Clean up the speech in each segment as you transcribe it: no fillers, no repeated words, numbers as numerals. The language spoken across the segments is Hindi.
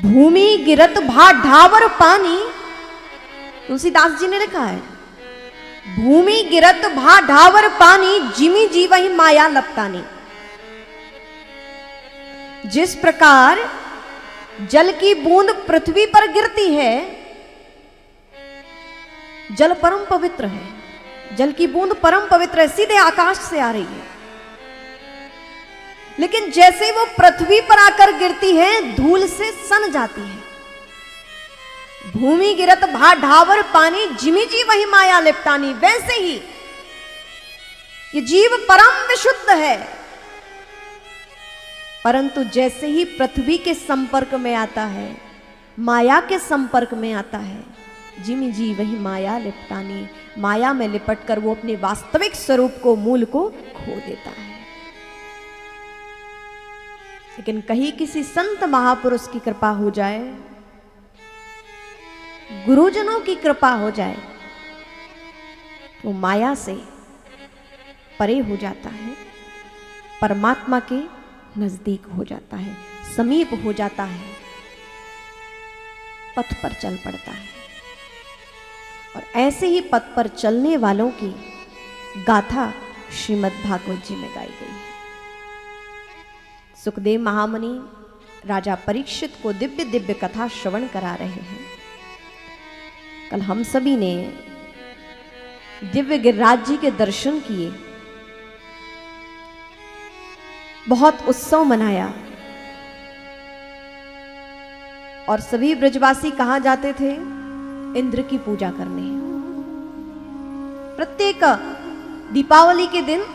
भूमि गिरत भा ढावर पानी, तुलसीदास जी ने लिखा है, भूमि गिरत भा ढावर पानी, जिमी जी वही माया लपटानी। जिस प्रकार जल की बूंद पृथ्वी पर गिरती है, जल परम पवित्र है, जल की बूंद परम पवित्र है, सीधे आकाश से आ रही है, लेकिन जैसे वो पृथ्वी पर आकर गिरती है धूल से सन जाती है। भूमि गिरत भा ढावर पानी, जिमी जी वही माया लिपटानी। वैसे ही ये जीव परम विशुद्ध है, परंतु जैसे ही पृथ्वी के संपर्क में आता है, माया के संपर्क में आता है, जिमी जी वही माया लिपटानी, माया में लिपट कर वो अपने वास्तविक स्वरूप को, मूल को खो देता है। लेकिन कहीं किसी संत महापुरुष की कृपा हो जाए, गुरुजनों की कृपा हो जाए, तो माया से परे हो जाता है, परमात्मा के नजदीक हो जाता है, समीप हो जाता है, पथ पर चल पड़ता है। और ऐसे ही पथ पर चलने वालों की गाथा श्रीमद् भागवत जी में गाई गई है। सुखदेव महामुनि राजा परीक्षित को दिव्य दिव्य कथा श्रवण करा रहे हैं। कल हम सभी ने दिव्य गिरिराज जी के दर्शन किए, बहुत उत्सव मनाया, और सभी ब्रजवासी कहां जाते थे? इंद्र की पूजा करने। प्रत्येक दीपावली के दिन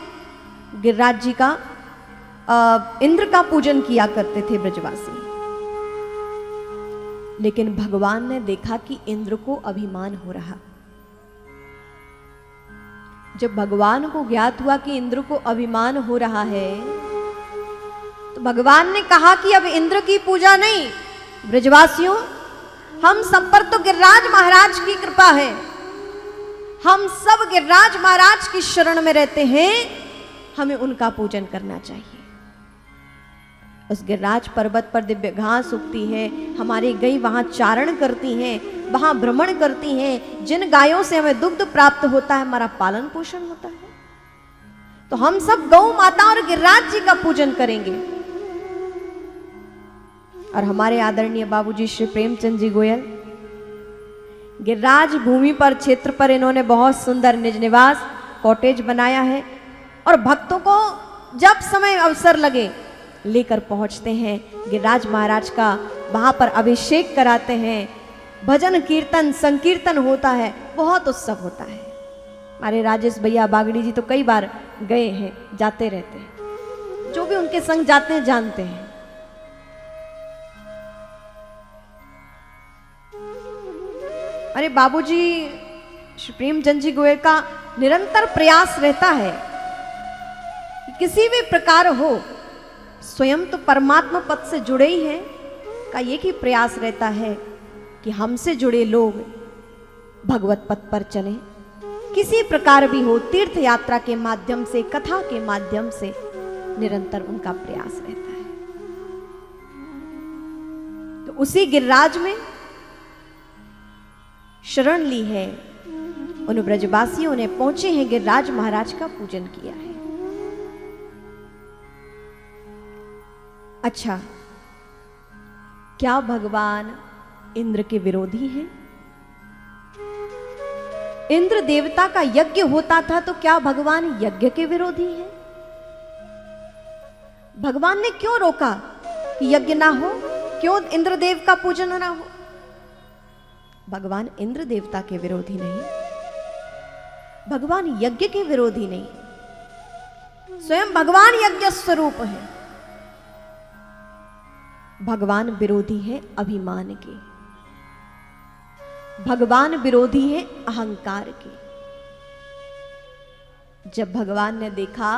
गिरिराज जी का इंद्र का पूजन किया करते थे ब्रजवासी। लेकिन भगवान ने देखा कि इंद्र को अभिमान हो रहा। जब भगवान को ज्ञात हुआ कि इंद्र को अभिमान हो रहा है, तो भगवान ने कहा कि अब इंद्र की पूजा नहीं, ब्रजवासियों हम सब पर तो गिरिराज महाराज की कृपा है, हम सब गिरिराज महाराज की शरण में रहते हैं, हमें उनका पूजन करना चाहिए। उस गिरिराज पर्वत पर दिव्य घास उगती है, हमारी गई वहां चारण करती हैं, वहां भ्रमण करती हैं, जिन गायों से हमें दुग्ध प्राप्त होता है, हमारा पालन पोषण होता है, तो हम सब गौ माता और गिरिराज जी का पूजन करेंगे। और हमारे आदरणीय बाबूजी श्री प्रेमचंद जी गोयल, गिरिराज भूमि पर, क्षेत्र पर इन्होंने बहुत सुंदर निज निवास कॉटेज बनाया है, और भक्तों को जब समय अवसर लगे लेकर पहुंचते हैं, गिरिराज महाराज का वहां पर अभिषेक कराते हैं, भजन कीर्तन संकीर्तन होता है, बहुत उत्सव होता है। हमारे राजेश भैया बागड़ी जी तो कई बार गए हैं, जाते रहते हैं, जो भी उनके संग जाते हैं जानते हैं। अरे बाबूजी श्री प्रेमचंद जी गोयल का निरंतर प्रयास रहता है कि किसी भी प्रकार हो, स्वयं तो परमात्मा पद से जुड़े ही हैं, का एक ही प्रयास रहता है कि हमसे जुड़े लोग भगवत पथ पर चलें, किसी प्रकार भी हो, तीर्थ यात्रा के माध्यम से, कथा के माध्यम से, निरंतर उनका प्रयास रहता है। तो उसी गिरिराज में शरण ली है उन ब्रजवासियों ने, पहुंचे हैं, गिरिराज महाराज का पूजन किया है। अच्छा, क्या भगवान इंद्र के विरोधी हैं? इंद्र देवता का यज्ञ होता था, तो क्या भगवान यज्ञ के विरोधी हैं? भगवान ने क्यों रोका कि यज्ञ ना हो? क्यों इंद्र देव का पूजन ना हो? भगवान इंद्र देवता के विरोधी नहीं, भगवान यज्ञ के विरोधी नहीं, स्वयं भगवान यज्ञ स्वरूप है। भगवान विरोधी है अभिमान के, भगवान विरोधी है अहंकार के। जब भगवान ने देखा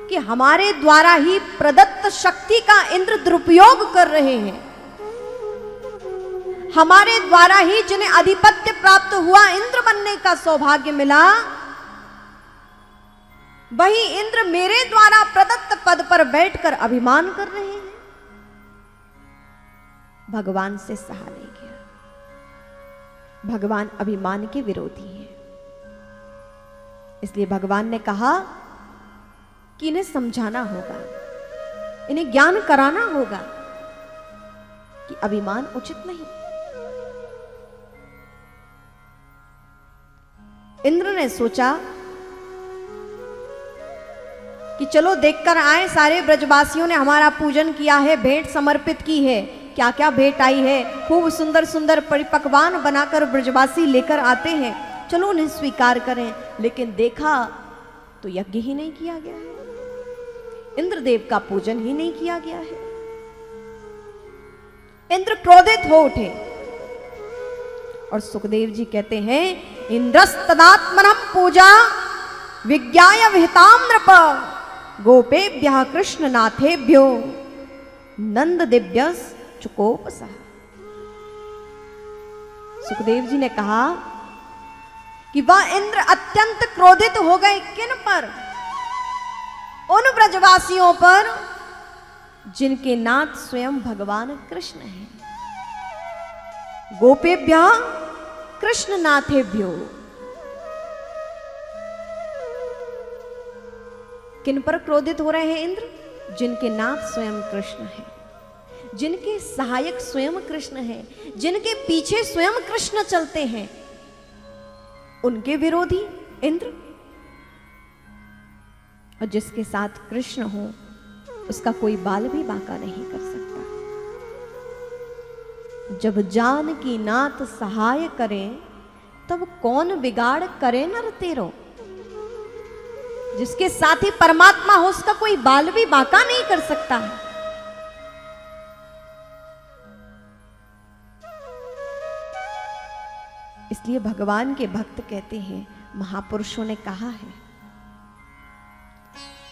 कि हमारे द्वारा ही प्रदत्त शक्ति का इंद्र दुरुपयोग कर रहे हैं, हमारे द्वारा ही जिन्हें अधिपत्य प्राप्त हुआ, इंद्र बनने का सौभाग्य मिला, वही इंद्र मेरे द्वारा प्रदत्त पद पर बैठकर अभिमान कर रहे हैं। भगवान से सहा नहीं गया। भगवान अभिमान के विरोधी हैं, इसलिए भगवान ने कहा कि इन्हें समझाना होगा, इन्हें ज्ञान कराना होगा कि अभिमान उचित नहीं। इंद्र ने सोचा कि चलो देखकर आए, सारे ब्रजवासियों ने हमारा पूजन किया है, भेंट समर्पित की है, क्या क्या भेंट आई है, खूब सुंदर सुंदर परिपक्वान बनाकर ब्रजवासी लेकर आते हैं, चलो उन्हें स्वीकार करें। लेकिन देखा तो यज्ञ ही नहीं किया गया है, इंद्रदेव का पूजन ही नहीं किया गया है। इंद्र क्रोधित हो उठे और सुखदेव जी कहते हैं, इंद्रस्तदात्मनम पूजा विज्ञाय विहिताम नृप गोपेभ्यः कृष्णनाथेभ्यो नंद दिव्यस चुकोपसः। सुखदेव जी ने कहा कि वह इंद्र अत्यंत क्रोधित हो गए। किन पर? उन ब्रजवासियों पर जिनके नाथ स्वयं भगवान कृष्ण हैं। गोपेभ्यः कृष्णनाथेभ्यो। किन पर क्रोधित हो रहे हैं इंद्र? जिनके नाथ स्वयं कृष्ण हैं, जिनके सहायक स्वयं कृष्ण हैं, जिनके पीछे स्वयं कृष्ण चलते हैं, उनके विरोधी इंद्र। और जिसके साथ कृष्ण हो उसका कोई बाल भी बांका नहीं कर सकता। जब जानकी नाथ सहाय करें तब कौन बिगाड़ करे नर तेरो। जिसके साथी परमात्मा हो उसका कोई बाल भी बांका नहीं कर सकता है। इसलिए भगवान के भक्त कहते हैं, महापुरुषों ने कहा है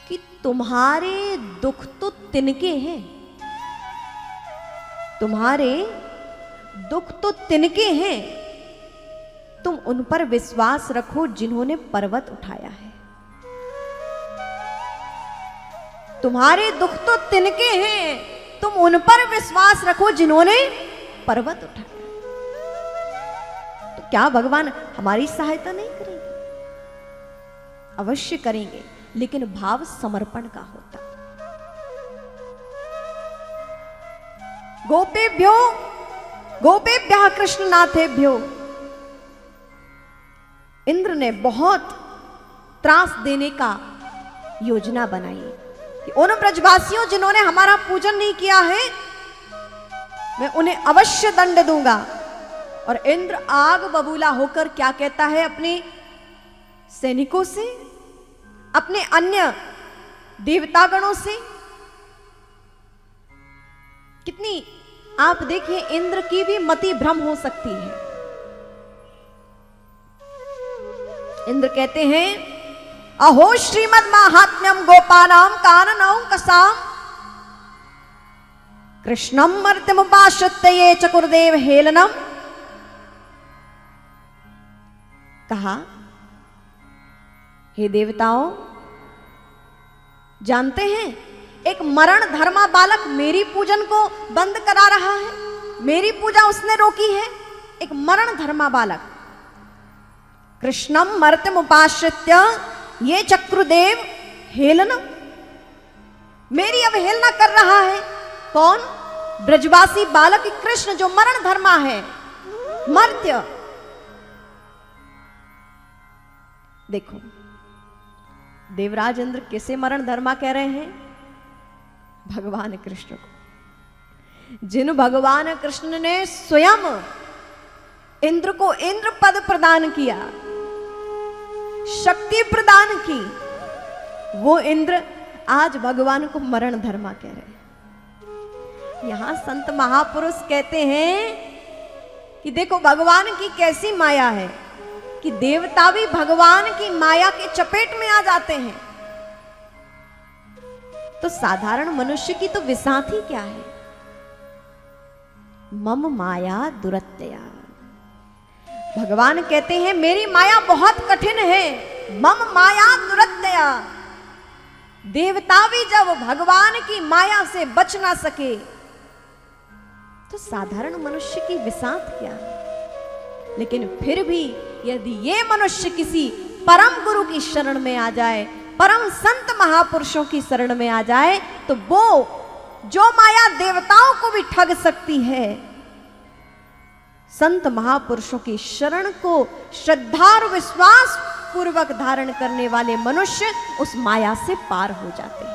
कि तुम्हारे दुख तो तिनके हैं, तुम्हारे दुख तो तिनके हैं, तुम उन पर विश्वास रखो जिन्होंने पर्वत उठाया है। तुम्हारे दुख तो तिनके हैं, तुम उन पर विश्वास रखो जिन्होंने पर्वत उठाया। तो क्या भगवान हमारी सहायता नहीं करेंगे? अवश्य करेंगे, लेकिन भाव समर्पण का होता। गोपेभ्यो गोपेभ्यः कृष्णनाथेभ्यो। इंद्र ने बहुत त्रास देने का योजना बनाई कि उन ब्रजवासियों जिन्होंने हमारा पूजन नहीं किया है, मैं उन्हें अवश्य दंड दूंगा। और इंद्र आग बबूला होकर क्या कहता है अपने सैनिकों से, अपने अन्य देवतागणों से। कितनी आप देखिए, इंद्र की भी मति भ्रम हो सकती है। इंद्र कहते हैं, अहो श्रीमद् माहात्म्यम गोपानाम काननौ कसाम कृष्णम मर्त्यमुपाश्रित्य ये चकुर्देव हेलनम। कहा, हे देवताओं, जानते हैं एक मरण धर्मा बालक मेरी पूजन को बंद करा रहा है, मेरी पूजा उसने रोकी है। एक मरण धर्मा बालक कृष्णम मर्त्यमुपाश्रित्य ये चक्रुदेव हेलनम, मेरी अवहेलना कर रहा है। कौन? ब्रजवासी बालक कृष्ण जो मरण धर्मा है, मर्त्य। देखो, देवराज इंद्र किसे मरण धर्मा कह रहे हैं? भगवान कृष्ण को। जिन भगवान कृष्ण ने स्वयं इंद्र को इंद्र पद प्रदान किया, शक्ति प्रदान की, वो इंद्र आज भगवान को मरण धर्मा कह रहे हैं। यहां संत महापुरुष कहते हैं कि देखो भगवान की कैसी माया है कि देवता भी भगवान की माया के चपेट में आ जाते हैं। तो साधारण मनुष्य की तो विसात ही क्या है। मम माया दुरत्यया। भगवान कहते हैं मेरी माया बहुत कठिन है। मम माया दुरत्यया। देवता भी जब भगवान की माया से बच ना सके तो साधारण मनुष्य की विसात क्या। लेकिन फिर भी यदि ये मनुष्य किसी परम गुरु की शरण में आ जाए, परम संत महापुरुषों की शरण में आ जाए, तो वो जो माया देवताओं को भी ठग सकती है, संत महापुरुषों की शरण को श्रद्धा और विश्वास पूर्वक धारण करने वाले मनुष्य उस माया से पार हो जाते हैं।